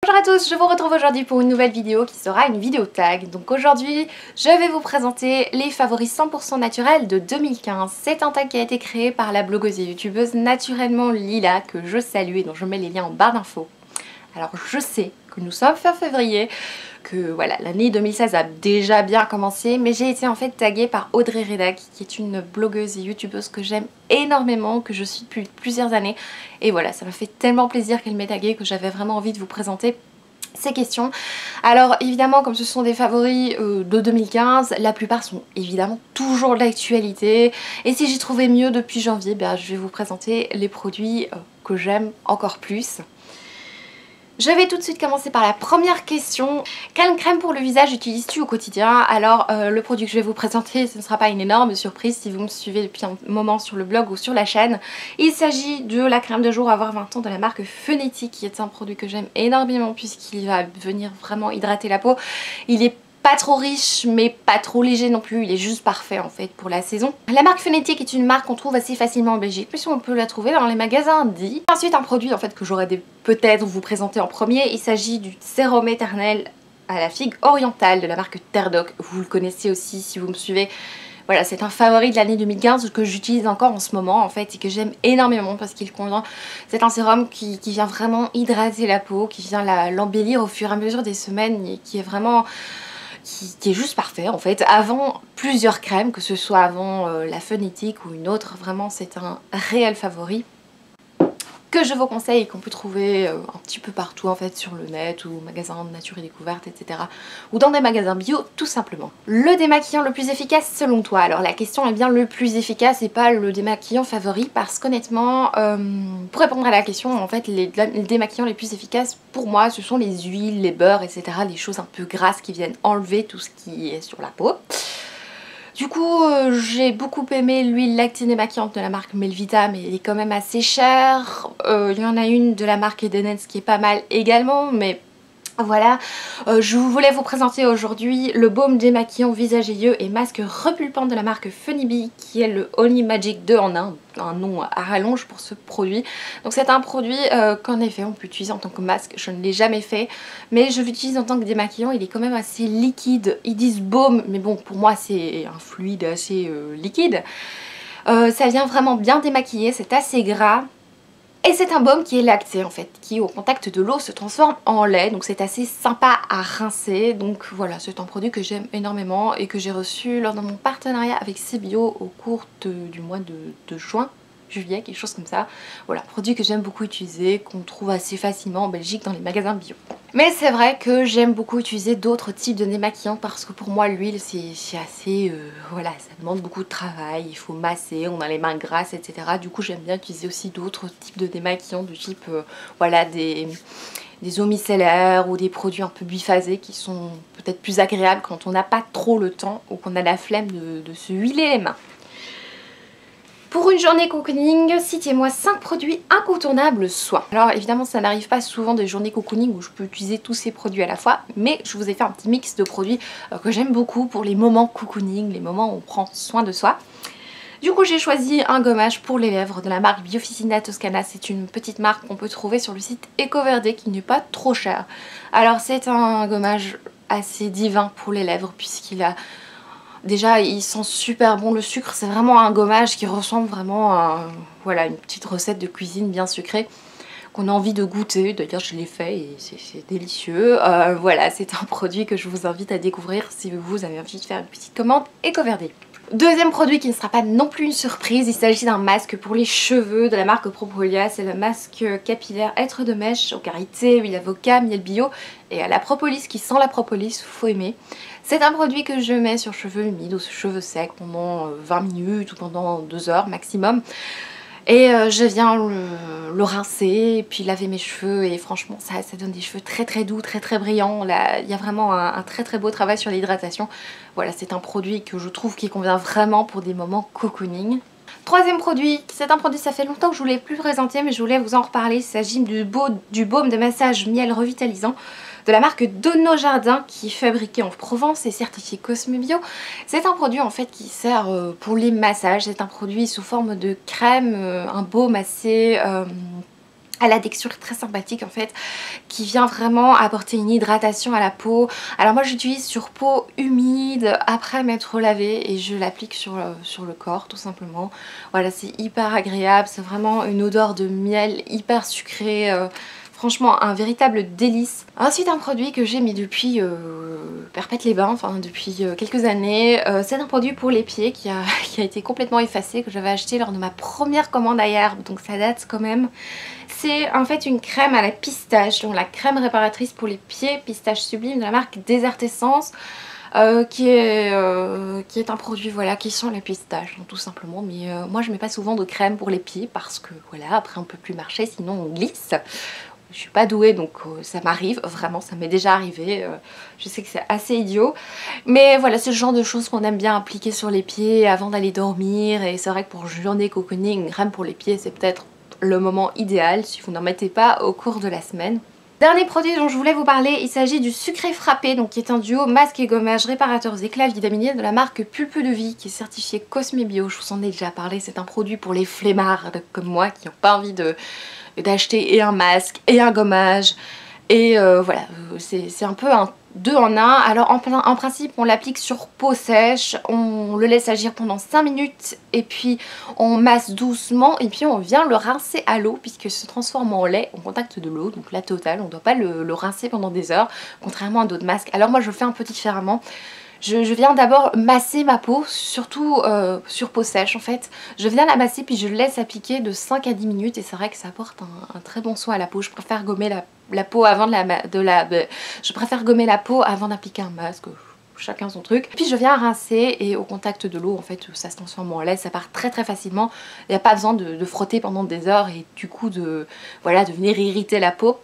Bonjour à tous, je vous retrouve aujourd'hui pour une nouvelle vidéo qui sera une vidéo tag. Donc aujourd'hui, je vais vous présenter les favoris 100% naturels de 2015. C'est un tag qui a été créé par la blogueuse et youtubeuse Naturellement Lila, que je salue et dont je mets les liens en barre d'infos. Alors je sais que nous sommes fin février, que voilà, l'année 2016 a déjà bien commencé, mais j'ai été en fait taguée par Audrey Redac, qui est une blogueuse et youtubeuse que j'aime énormément, que je suis depuis plusieurs années, et voilà, ça m'a fait tellement plaisir qu'elle m'ait taguée que j'avais vraiment envie de vous présenter ces questions. Alors évidemment, comme ce sont des favoris de 2015, la plupart sont évidemment toujours d'actualité, et si j'ai trouvé mieux depuis janvier, je vais vous présenter les produits que j'aime encore plus. Je vais tout de suite commencer par la première question. Quelle crème pour le visage utilises-tu au quotidien? Alors le produit que je vais vous présenter, ce ne sera pas une énorme surprise si vous me suivez depuis un moment sur le blog ou sur la chaîne. Il s'agit de la crème de jour Avoir 20 ans de la marque Phonetic, qui est un produit que j'aime énormément puisqu'il va venir vraiment hydrater la peau. Il est pas trop riche mais pas trop léger non plus, il est juste parfait en fait pour la saison. La marque Phonetic est une marque qu'on trouve assez facilement en Belgique, puisqu'on peut la trouver dans les magasins dits. Ensuite un produit en fait que j'aurais peut-être vous présenter en premier, il s'agit du sérum éternel à la figue orientale de la marque Terdoc. Vous le connaissez aussi si vous me suivez. Voilà, c'est un favori de l'année 2015 que j'utilise encore en ce moment en fait et que j'aime énormément parce qu'il contient... C'est un sérum qui vient vraiment hydrater la peau, qui vient l'embellir au fur et à mesure des semaines et qui est vraiment... Qui est juste parfait en fait, avant plusieurs crèmes, que ce soit avant la Phonetic ou une autre, vraiment c'est un réel favori que je vous conseille et qu'on peut trouver un petit peu partout en fait sur le net ou magasins de nature et découverte, etc. ou dans des magasins bio tout simplement. Le démaquillant le plus efficace selon toi? Alors la question est bien le plus efficace et pas le démaquillant favori, parce qu'honnêtement pour répondre à la question, en fait les démaquillants les plus efficaces pour moi ce sont les huiles, les beurres, etc. Les choses un peu grasses qui viennent enlever tout ce qui est sur la peau. Du coup, j'ai beaucoup aimé l'huile lactée démaquillante de la marque Melvita, mais elle est quand même assez chère. Il y en a une de la marque Edenens qui est pas mal également, mais voilà. Je voulais vous présenter aujourd'hui le baume démaquillant visage et yeux et masque repulpant de la marque Funny Bee, qui est le Honey Magic 2 en 1, un nom à rallonge pour ce produit. Donc c'est un produit qu'en effet on peut utiliser en tant que masque, je ne l'ai jamais fait, mais je l'utilise en tant que démaquillant. Il est quand même assez liquide, ils disent baume, mais bon pour moi c'est un fluide assez liquide. Ça vient vraiment bien démaquiller, c'est assez gras. Et c'est un baume qui est lacté en fait, qui au contact de l'eau se transforme en lait, donc c'est assez sympa à rincer. Donc voilà, c'est un produit que j'aime énormément et que j'ai reçu lors de mon partenariat avec Cbio au cours du mois de juin, juillet, quelque chose comme ça. Voilà, produit que j'aime beaucoup utiliser, qu'on trouve assez facilement en Belgique dans les magasins bio. Mais c'est vrai que j'aime beaucoup utiliser d'autres types de démaquillants parce que pour moi l'huile c'est assez... voilà, ça demande beaucoup de travail, il faut masser, on a les mains grasses, etc. Du coup j'aime bien utiliser aussi d'autres types de démaquillants du type voilà, des eaux micellaires ou des produits un peu biphasés qui sont peut-être plus agréables quand on n'a pas trop le temps ou qu'on a la flemme de se huiler les mains. Pour une journée cocooning, citez-moi 5 produits incontournables soins. Alors évidemment ça n'arrive pas souvent des journées cocooning où je peux utiliser tous ces produits à la fois, mais je vous ai fait un petit mix de produits que j'aime beaucoup pour les moments cocooning, les moments où on prend soin de soi. Du coup j'ai choisi un gommage pour les lèvres de la marque Biofficina Toscana. C'est une petite marque qu'on peut trouver sur le site EcoVerde qui n'est pas trop cher. Alors c'est un gommage assez divin pour les lèvres puisqu'il a... Déjà il sent super bon le sucre, c'est vraiment un gommage qui ressemble vraiment à voilà, une petite recette de cuisine bien sucrée qu'on a envie de goûter. D'ailleurs je l'ai fait et c'est délicieux. Voilà, c'est un produit que je vous invite à découvrir si vous avez envie de faire une petite commande EcoVerde. Deuxième produit qui ne sera pas non plus une surprise, il s'agit d'un masque pour les cheveux de la marque Propolia. C'est le masque capillaire être de mèche aux karité, huile avocat, miel bio et à la propolis qui sent la propolis, faut aimer. C'est un produit que je mets sur cheveux humides ou cheveux secs pendant 20 minutes ou pendant 2 heures maximum. Et je viens le rincer, puis laver mes cheveux et franchement ça donne des cheveux très doux, très brillants. Là, il y a vraiment un très beau travail sur l'hydratation. Voilà, c'est un produit que je trouve qui convient vraiment pour des moments cocooning. Troisième produit, c'est un produit, ça fait longtemps que je ne vous l'ai plus présenté mais je voulais vous en reparler. Il s'agit du baume de massage miel revitalisant de la marque Donno Jardin qui est fabriqué en Provence et certifié Cosmebio. C'est un produit en fait qui sert pour les massages. C'est un produit sous forme de crème, un baume assez à la texture très sympathique en fait, qui vient vraiment apporter une hydratation à la peau. Alors moi j'utilise sur peau humide après m'être lavée et je l'applique sur le corps tout simplement. Voilà, c'est hyper agréable, c'est vraiment une odeur de miel hyper sucrée. Franchement un véritable délice. Ensuite un produit que j'ai mis depuis Perpète les Bains, enfin depuis quelques années. C'est un produit pour les pieds qui a été complètement effacé, que j'avais acheté lors de ma première commande à Herbe, donc ça date quand même. C'est en fait une crème à la pistache, donc la crème réparatrice pour les pieds pistache sublime de la marque Desert Essence. Qui est un produit voilà, qui sent la pistache hein, tout simplement, mais moi je mets pas souvent de crème pour les pieds parce que voilà, après on peut plus marcher sinon on glisse. Je suis pas douée donc ça m'arrive, vraiment ça m'est déjà arrivé, je sais que c'est assez idiot, mais voilà c'est le genre de choses qu'on aime bien appliquer sur les pieds avant d'aller dormir, et c'est vrai que pour une journée cocooning, une crème pour les pieds c'est peut-être le moment idéal si vous n'en mettez pas au cours de la semaine. Dernier produit dont je voulais vous parler, il s'agit du sucré frappé, donc qui est un duo masque et gommage réparateur éclats vitaminés de la marque Pulpe de Vie, qui est certifié Cosme Bio. Je vous en ai déjà parlé, c'est un produit pour les flemmards comme moi qui n'ont pas envie d'acheter et un masque et un gommage. Et voilà, c'est un peu un 2 en 1. Alors en principe on l'applique sur peau sèche, on le laisse agir pendant 5 minutes et puis on masse doucement et puis on vient le rincer à l'eau puisque se transforme en lait au contact de l'eau, donc la totale, on ne doit pas le rincer pendant des heures contrairement à d'autres masques. Alors moi je le fais un peu différemment. Je viens d'abord masser ma peau, surtout sur peau sèche en fait. Je viens la masser puis je laisse appliquer de 5 à 10 minutes et c'est vrai que ça apporte un très bon soin à la peau. Je préfère gommer la peau avant je préfère gommer la peau avant d'appliquer un masque. Chacun son truc. Puis je viens rincer et au contact de l'eau en fait ça se transforme en lait, ça part très très facilement. Il n'y a pas besoin de frotter pendant des heures et du coup de venir irriter la peau.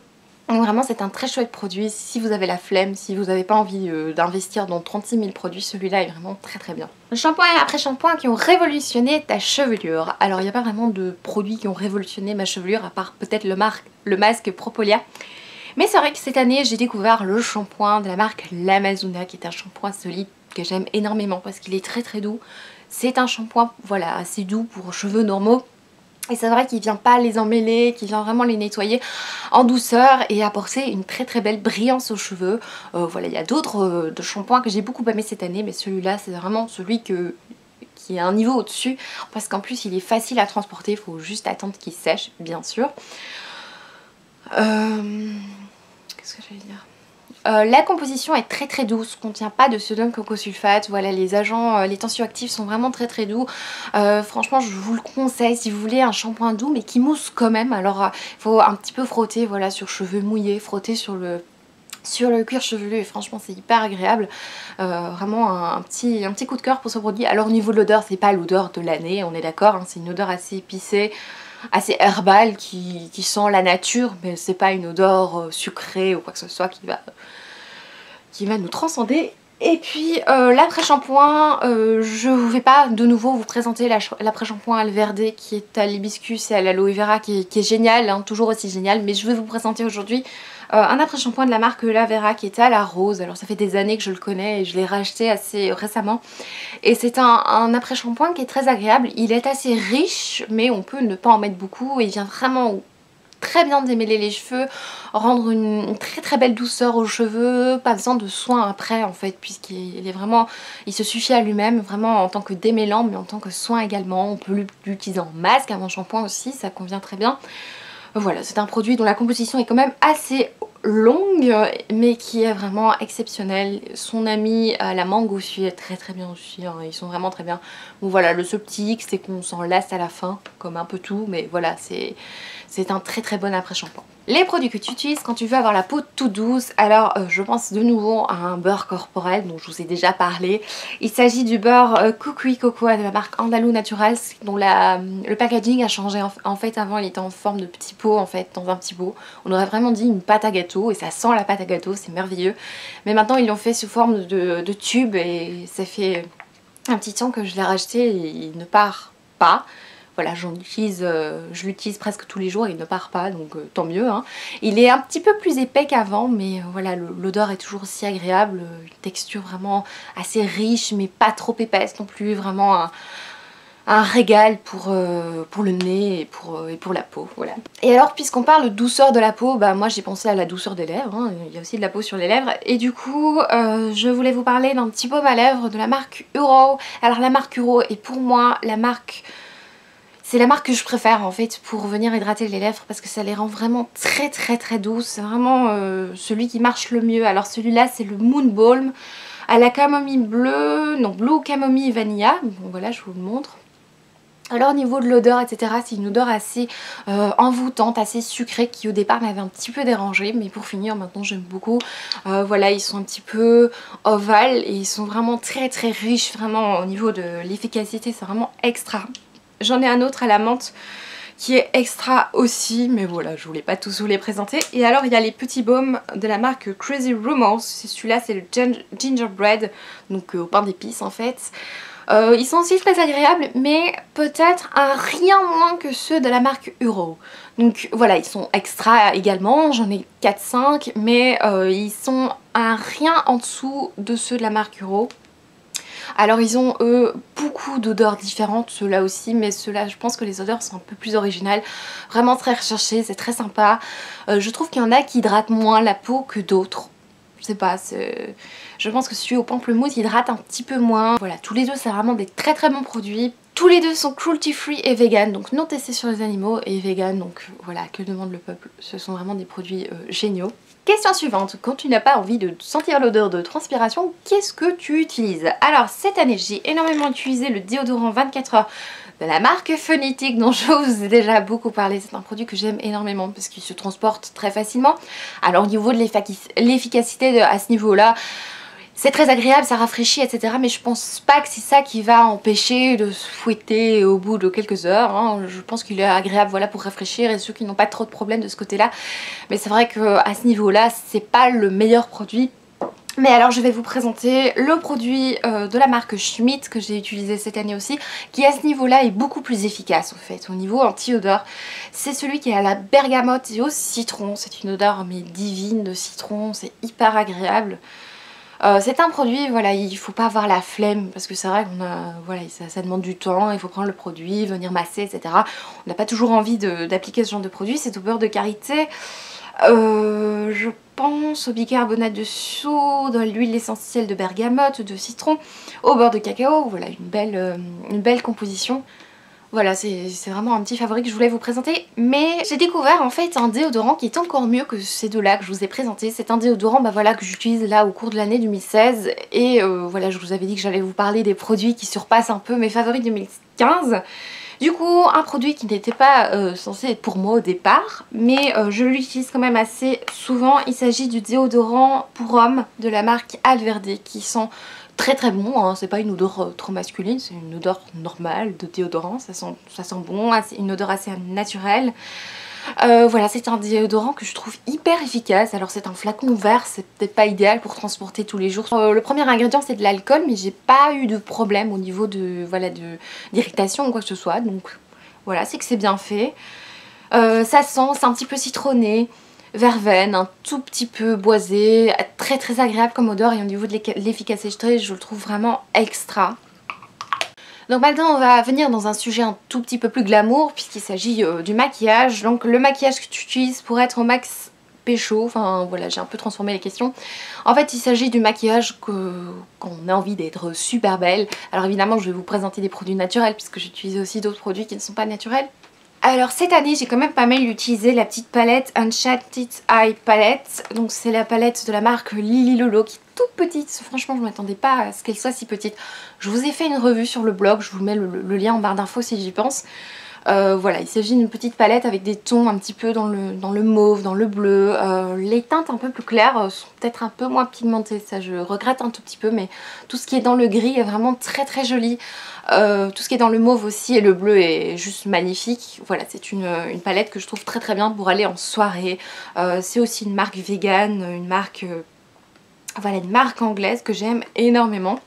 Donc vraiment c'est un très chouette produit si vous avez la flemme, si vous n'avez pas envie d'investir dans 36 000 produits, celui-là est vraiment très très bien. Le shampoing et après-shampoing qui ont révolutionné ta chevelure. Alors il n'y a pas vraiment de produits qui ont révolutionné ma chevelure à part peut-être le masque Propolia. Mais c'est vrai que cette année j'ai découvert le shampoing de la marque L'Amazona qui est un shampoing solide que j'aime énormément parce qu'il est très très doux. C'est un shampoing voilà, assez doux pour cheveux normaux. Et c'est vrai qu'il vient pas les emmêler, qu'il vient vraiment les nettoyer en douceur et apporter une très très belle brillance aux cheveux. Voilà, il y a d'autres de shampoings que j'ai beaucoup aimé cette année, mais celui-là c'est vraiment celui qui est un niveau au-dessus parce qu'en plus il est facile à transporter, il faut juste attendre qu'il sèche bien sûr. Qu'est-ce que je vais dire ? La composition est très très douce, contient pas de sodium cocosulfate, voilà les agents, les tensioactifs sont vraiment très très doux. Franchement je vous le conseille si vous voulez un shampoing doux mais qui mousse quand même. Alors il faut un petit peu frotter voilà, sur cheveux mouillés, frotter sur le cuir chevelu et franchement c'est hyper agréable. Vraiment un petit coup de cœur pour ce produit. Alors au niveau de l'odeur c'est pas l'odeur de l'année, on est d'accord, hein, c'est une odeur assez épicée, assez herbale qui sent la nature, mais c'est pas une odeur sucrée ou quoi que ce soit qui va nous transcender. Et puis l'après-shampoing, je ne vais pas de nouveau vous présenter l'après-shampoing Alverde qui est à l'hibiscus et à l'aloe vera qui est génial, hein, toujours aussi génial, mais je vais vous présenter aujourd'hui un après-shampoing de la marque La Vera qui est à la rose. Alors ça fait des années que je le connais et je l'ai racheté assez récemment. Et c'est un après-shampoing qui est très agréable. Il est assez riche mais on peut ne pas en mettre beaucoup et il vient vraiment très bien démêler les cheveux, rendre une très très belle douceur aux cheveux, pas besoin de soin après en fait puisqu'il est vraiment, il se suffit à lui-même vraiment en tant que démêlant mais en tant que soin également. On peut l'utiliser en masque, avant shampoing aussi, ça convient très bien. Voilà, c'est un produit dont la composition est quand même assez longue mais qui est vraiment exceptionnel. Son ami la mangue aussi est très très bien aussi, hein, ils sont vraiment très bien. Bon voilà, le seul petit hic c'est qu'on s'en lasse à la fin comme un peu tout, mais voilà c'est un très très bon après-shampoing. Les produits que tu utilises quand tu veux avoir la peau toute douce, alors je pense de nouveau à un beurre corporel dont je vous ai déjà parlé. Il s'agit du beurre Kukui Cocoa de la marque Andalou Naturals dont le packaging a changé. En fait avant il était en forme de petit pot en fait, dans un petit pot. On aurait vraiment dit une pâte à gâteau et ça sent la pâte à gâteau, c'est merveilleux. Mais maintenant ils l'ont fait sous forme de tube et ça fait un petit temps que je l'ai racheté et il ne part pas. Voilà, je l'utilise presque tous les jours et il ne part pas, donc tant mieux, hein. Il est un petit peu plus épais qu'avant, mais voilà, l'odeur est toujours aussi agréable, une texture vraiment assez riche, mais pas trop épaisse non plus, vraiment un régal pour le nez et pour la peau, voilà. Et alors, puisqu'on parle de douceur de la peau, bah moi j'ai pensé à la douceur des lèvres, hein. Il y a aussi de la peau sur les lèvres, et du coup je voulais vous parler d'un petit baume à lèvres de la marque Hero. Alors la marque Hero est pour moi la marque... C'est la marque que je préfère en fait pour venir hydrater les lèvres parce que ça les rend vraiment très douces. C'est vraiment celui qui marche le mieux. Alors celui-là c'est le Moon Balm à la camomille bleue, non blue camomille vanilla. Bon voilà, je vous le montre. Alors au niveau de l'odeur etc, c'est une odeur assez envoûtante, assez sucrée qui au départ m'avait un petit peu dérangée, mais pour finir maintenant j'aime beaucoup. Voilà, ils sont un petit peu ovales et ils sont vraiment très riches, vraiment au niveau de l'efficacité c'est vraiment extra. J'en ai un autre à la menthe qui est extra aussi, mais voilà, je voulais pas tous vous les présenter. Et alors il y a les petits baumes de la marque Crazy Rumors, celui-là c'est le Gingerbread, donc au pain d'épices en fait. Ils sont aussi très agréables, mais peut-être un rien moins que ceux de la marque Hero. Donc voilà, ils sont extra également, j'en ai 4-5, mais ils sont un rien en dessous de ceux de la marque Hero. Alors ils ont eux beaucoup d'odeurs différentes, ceux-là aussi, mais ceux-là je pense que les odeurs sont un peu plus originales, vraiment très recherchées, c'est très sympa. Je trouve qu'il y en a qui hydratent moins la peau que d'autres. Je sais pas, je pense que celui au pamplemousse hydrate un petit peu moins. Voilà, tous les deux c'est vraiment des très bons produits. Tous les deux sont cruelty free et vegan, donc non testés sur les animaux et vegan, donc voilà, que demande le peuple, ce sont vraiment des produits géniaux. Question suivante, quand tu n'as pas envie de sentir l'odeur de transpiration, qu'est-ce que tu utilises? Alors cette année j'ai énormément utilisé le déodorant 24 heures de la marque Phonetic dont je vous ai déjà beaucoup parlé. C'est un produit que j'aime énormément parce qu'il se transporte très facilement. Alors au niveau de l'efficacité à ce niveau-là, c'est très agréable, ça rafraîchit, etc. Mais je pense pas que c'est ça qui va empêcher de se fouetter au bout de quelques heures, hein. Je pense qu'il est agréable, voilà, pour rafraîchir et ceux qui n'ont pas trop de problèmes de ce côté-là. Mais c'est vrai qu'à ce niveau-là, c'est pas le meilleur produit. Mais alors je vais vous présenter le produit de la marque Schmidt que j'ai utilisé cette année aussi, qui à ce niveau-là est beaucoup plus efficace en fait, au niveau anti-odeur. C'est celui qui est à la bergamote et au citron, c'est une odeur mais divine de citron, c'est hyper agréable. C'est un produit, voilà, il faut pas avoir la flemme parce que c'est vrai qu'on a, voilà, ça demande du temps, il faut prendre le produit, venir masser, etc. On n'a pas toujours envie d'appliquer ce genre de produit, c'est au beurre de karité. Je pense au bicarbonate de soude, à l'huile essentielle de bergamote, de citron, au beurre de cacao, voilà une belle composition. Voilà, c'est vraiment un petit favori que je voulais vous présenter. Mais j'ai découvert en fait un déodorant qui est encore mieux que ces deux-là que je vous ai présenté. C'est un déodorant voilà, que j'utilise là au cours de l'année 2016. Et voilà, je vous avais dit que j'allais vous parler des produits qui surpassent un peu mes favoris 2015. Du coup, un produit qui n'était pas censé être pour moi au départ, mais je l'utilise quand même assez souvent. Il s'agit du déodorant pour hommes de la marque Alverde qui sent très bon, hein. C'est pas une odeur trop masculine, c'est une odeur normale de déodorant, ça sent bon, une odeur assez naturelle. Voilà, c'est un déodorant que je trouve hyper efficace. Alors c'est un flacon vert, c'est peut-être pas idéal pour transporter tous les jours. Le premier ingrédient c'est de l'alcool, mais j'ai pas eu de problème au niveau de voilà d'irritation ou quoi que ce soit. Donc voilà, c'est que c'est bien fait. Ça sent, c'est un petit peu citronné, verveine, un tout petit peu boisé, très agréable comme odeur, et au niveau de l'efficacité je le trouve vraiment extra. Donc maintenant on va venir dans un sujet un tout petit peu plus glamour puisqu'il s'agit du maquillage. Donc le maquillage que tu utilises pour être au max pécho, enfin voilà, j'ai un peu transformé les questions. En fait il s'agit du maquillage quand on a envie d'être super belle. Alors évidemment je vais vous présenter des produits naturels puisque j'utilise aussi d'autres produits qui ne sont pas naturels. Alors cette année j'ai quand même pas mal utilisé la petite palette Enchanted Eye Palette. Donc c'est la palette de la marque Lily Lolo qui est toute petite. Franchement je ne m'attendais pas à ce qu'elle soit si petite. Je vous ai fait une revue sur le blog, je vous mets le lien en barre d'infos si j'y pense. Voilà, il s'agit d'une petite palette avec des tons un petit peu dans le mauve, dans le bleu. Les teintes un peu plus claires sont peut-être un peu moins pigmentées, ça je regrette un tout petit peu, mais tout ce qui est dans le gris est vraiment très joli. Tout ce qui est dans le mauve aussi et le bleu est juste magnifique. Voilà, c'est une palette que je trouve très bien pour aller en soirée. C'est aussi une marque vegan, une marque, voilà, une marque anglaise que j'aime énormément.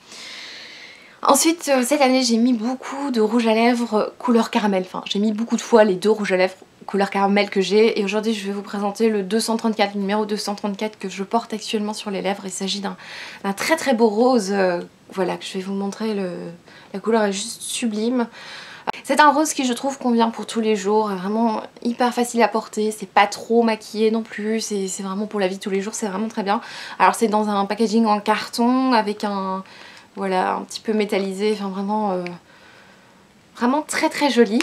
Ensuite, cette année, j'ai mis beaucoup de rouge à lèvres couleur caramel. Enfin, j'ai mis beaucoup de fois les deux rouges à lèvres couleur caramel que j'ai. Et aujourd'hui je vais vous présenter le 234, le numéro 234 que je porte actuellement sur les lèvres. Il s'agit d'un très très beau rose, voilà, que je vais vous montrer. La couleur est juste sublime. C'est un rose qui je trouve convient pour tous les jours, vraiment hyper facile à porter, c'est pas trop maquillé non plus, c'est vraiment pour la vie de tous les jours, c'est vraiment très bien. Alors c'est dans un packaging en carton avec voilà, un petit peu métallisé, enfin vraiment, vraiment très très joli.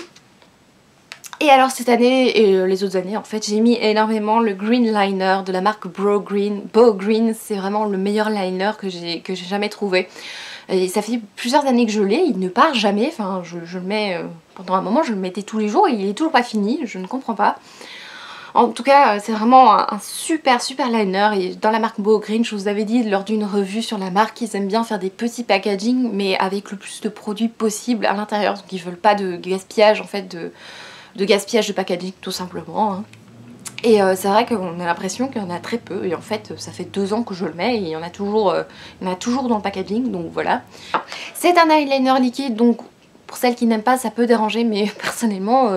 Et alors cette année et les autres années en fait, j'ai mis énormément le green liner de la marque Bow Green, c'est vraiment le meilleur liner que j'ai jamais trouvé. Et ça fait plusieurs années que je l'ai, il ne part jamais, enfin je le mets, pendant un moment je le mettais tous les jours et il est toujours pas fini, je ne comprends pas. En tout cas c'est vraiment un super liner et dans la marque Bow Green, je vous avais dit lors d'une revue sur la marque, ils aiment bien faire des petits packaging mais avec le plus de produits possible à l'intérieur, donc ils veulent pas de gaspillage en fait, de gaspillage de packaging tout simplement, hein. Et c'est vrai qu'on a l'impression qu'il y en a très peu et en fait ça fait 2 ans que je le mets et il y en a toujours dans le packaging, donc voilà. C'est un eyeliner liquide, donc pour celles qui n'aiment pas ça peut déranger, mais personnellement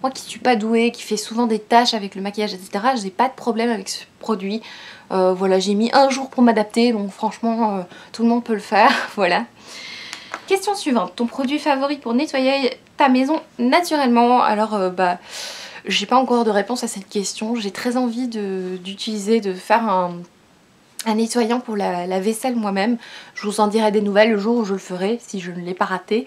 moi qui suis pas douée, qui fait souvent des taches avec le maquillage etc, j'ai pas de problème avec ce produit. Voilà, j'ai mis un jour pour m'adapter, donc franchement tout le monde peut le faire. Voilà. Question suivante, ton produit favori pour nettoyer ta maison naturellement? Alors j'ai pas encore de réponse à cette question, j'ai très envie de faire un nettoyant pour la vaisselle moi-même. Je vous en dirai des nouvelles le jour où je le ferai, si je ne l'ai pas raté.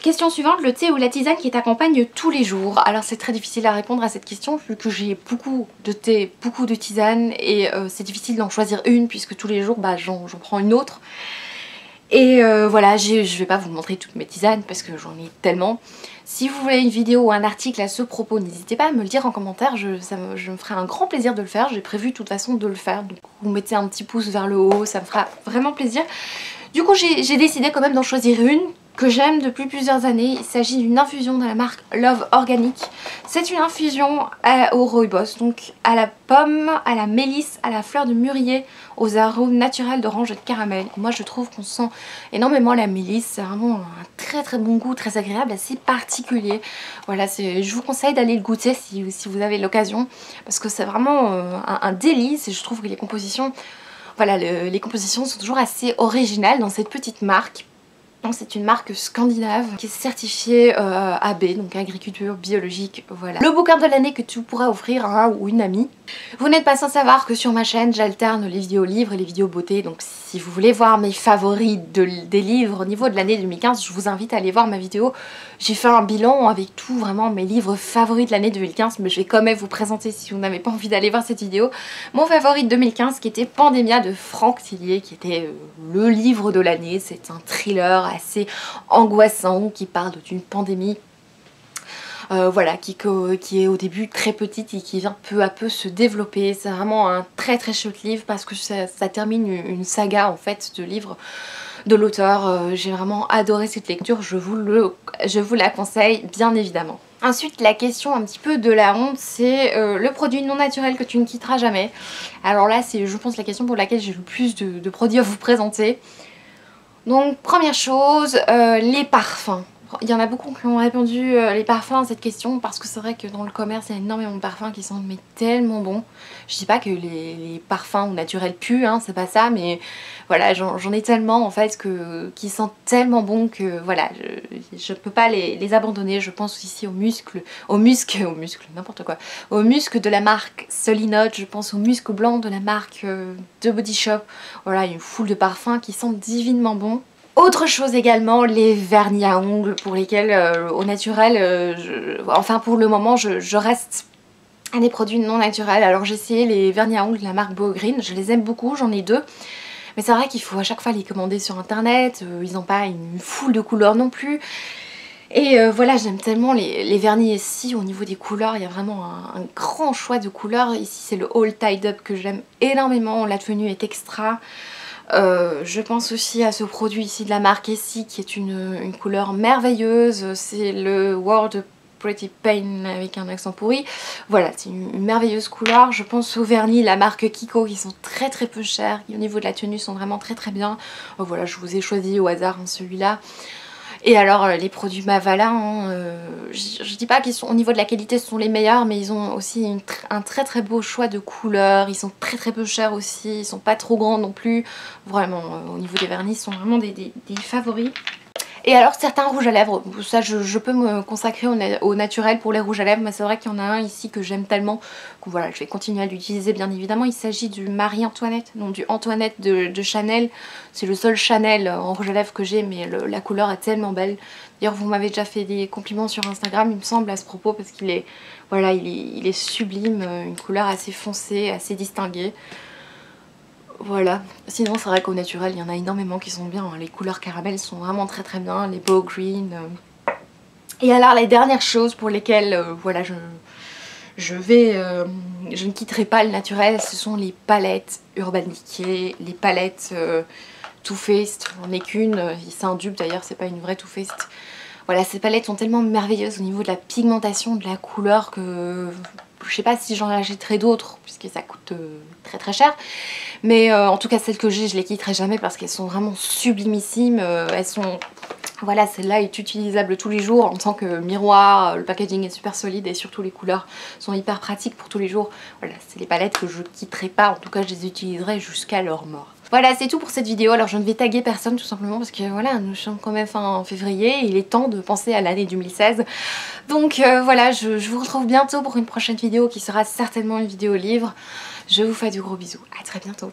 Question suivante, le thé ou la tisane qui t'accompagne tous les jours? Alors c'est très difficile à répondre à cette question vu que j'ai beaucoup de thé, beaucoup de tisane et c'est difficile d'en choisir une puisque tous les jours j'en prends une autre. Et voilà, je vais pas vous montrer toutes mes tisanes parce que j'en ai tellement. Si vous voulez une vidéo ou un article à ce propos, n'hésitez pas à me le dire en commentaire, je me ferai un grand plaisir de le faire. J'ai prévu de toute façon de le faire, donc vous mettez un petit pouce vers le haut, ça me fera vraiment plaisir. Du coup j'ai décidé quand même d'en choisir une que j'aime depuis plusieurs années. Il s'agit d'une infusion de la marque Love Organic. C'est une infusion au rooibos, donc à la pomme, à la mélisse, à la fleur de mûrier, aux arômes naturels d'orange et de caramel. Moi je trouve qu'on sent énormément la mélisse, c'est vraiment un très bon goût, très agréable, assez particulier. Voilà, je vous conseille d'aller le goûter si vous avez l'occasion, parce que c'est vraiment un délice et je trouve que les compositions, voilà, les compositions sont toujours assez originales dans cette petite marque. C'est une marque scandinave qui est certifiée AB, donc agriculture biologique, voilà. Le bouquin de l'année que tu pourras offrir à un ou une amie. Vous n'êtes pas sans savoir que sur ma chaîne, j'alterne les vidéos livres et les vidéos beauté, donc si vous voulez voir mes favoris des livres au niveau de l'année 2015, je vous invite à aller voir ma vidéo. J'ai fait un bilan avec tout, vraiment mes livres favoris de l'année 2015, mais je vais quand même vous présenter si vous n'avez pas envie d'aller voir cette vidéo. Mon favori de 2015 qui était Pandémia de Franck Tillier, qui était le livre de l'année. C'est un thriller assez angoissant qui parle d'une pandémie. Voilà, qui est au début très petite et qui vient peu à peu se développer. C'est vraiment un très chouette livre parce que ça termine une saga en fait de livres de l'auteur. J'ai vraiment adoré cette lecture, je vous la conseille bien évidemment. Ensuite la question un petit peu de la honte, c'est le produit non naturel que tu ne quitteras jamais. Alors là c'est je pense la question pour laquelle j'ai le plus de produits à vous présenter. Donc première chose, les parfums. Il y en a beaucoup qui ont répondu les parfums à cette question parce que c'est vrai que dans le commerce il y a énormément de parfums qui sentent mais tellement bons. Je dis pas que les parfums naturels puent, hein, c'est pas ça, mais voilà, j'en ai tellement en fait qui sentent tellement bon que voilà, je peux pas les abandonner. Je pense ici au muscle, n'importe quoi, au muscle de la marque Solinote, je pense au muscle blanc de la marque de Body Shop. Voilà, une foule de parfums qui sentent divinement bon. Autre chose également, les vernis à ongles pour lesquels au naturel, enfin pour le moment je reste à des produits non naturels. Alors j'ai essayé les vernis à ongles de la marque Bow Green, je les aime beaucoup, j'en ai 2. Mais c'est vrai qu'il faut à chaque fois les commander sur internet, ils n'ont pas une foule de couleurs non plus. Et voilà, j'aime tellement les vernis ici au niveau des couleurs, il y a vraiment un grand choix de couleurs. Ici c'est le All Tied Up que j'aime énormément, la tenue est extra. Je pense aussi à ce produit ici de la marque Essie qui est une couleur merveilleuse, c'est le World Pretty Pain avec un accent pourri. Voilà, c'est une merveilleuse couleur. Je pense aux vernis, la marque Kiko qui sont très peu chers, qui au niveau de la tenue sont vraiment très bien. Voilà, je vous ai choisi au hasard celui-là. Et alors les produits Mavala, hein, je dis pas qu'ils sont au niveau de la qualité ce sont les meilleurs, mais ils ont aussi un très très beau choix de couleurs, ils sont très très peu chers aussi, ils sont pas trop grands non plus, vraiment au niveau des vernis ils sont vraiment des favoris. Et alors certains rouges à lèvres, ça je peux me consacrer au naturel pour les rouges à lèvres, mais c'est vrai qu'il y en a un ici que j'aime tellement que voilà, je vais continuer à l'utiliser bien évidemment. Il s'agit du Marie-Antoinette, non du Antoinette de Chanel. C'est le seul Chanel en rouge à lèvres que j'ai, mais la couleur est tellement belle. D'ailleurs vous m'avez déjà fait des compliments sur Instagram il me semble à ce propos, parce qu'il est, voilà, il est sublime, une couleur assez foncée, assez distinguée. Voilà, sinon c'est vrai qu'au naturel il y en a énormément qui sont bien, hein. Les couleurs caramel sont vraiment très très bien, les Bow Green. Et alors les dernières choses pour lesquelles voilà, je ne quitterai pas le naturel, ce sont les palettes Urban Decay, les palettes Too Faced, j'en ai qu'une, c'est un dupe d'ailleurs, c'est pas une vraie Too Faced. Voilà, ces palettes sont tellement merveilleuses au niveau de la pigmentation, de la couleur que je sais pas si j'en achèterai d'autres puisque ça coûte très très cher. Mais en tout cas celles que j'ai je les quitterai jamais parce qu'elles sont vraiment sublimissimes. Elles sont... Voilà, celle-là est utilisable tous les jours en tant que miroir, le packaging est super solide et surtout les couleurs sont hyper pratiques pour tous les jours. Voilà, c'est les palettes que je quitterai pas, en tout cas je les utiliserai jusqu'à leur mort. Voilà, c'est tout pour cette vidéo. Alors je ne vais taguer personne tout simplement parce que voilà, nous sommes quand même fin février et il est temps de penser à l'année 2016. Donc voilà, je vous retrouve bientôt pour une prochaine vidéo qui sera certainement une vidéo livre. Je vous fais du gros bisous, à très bientôt.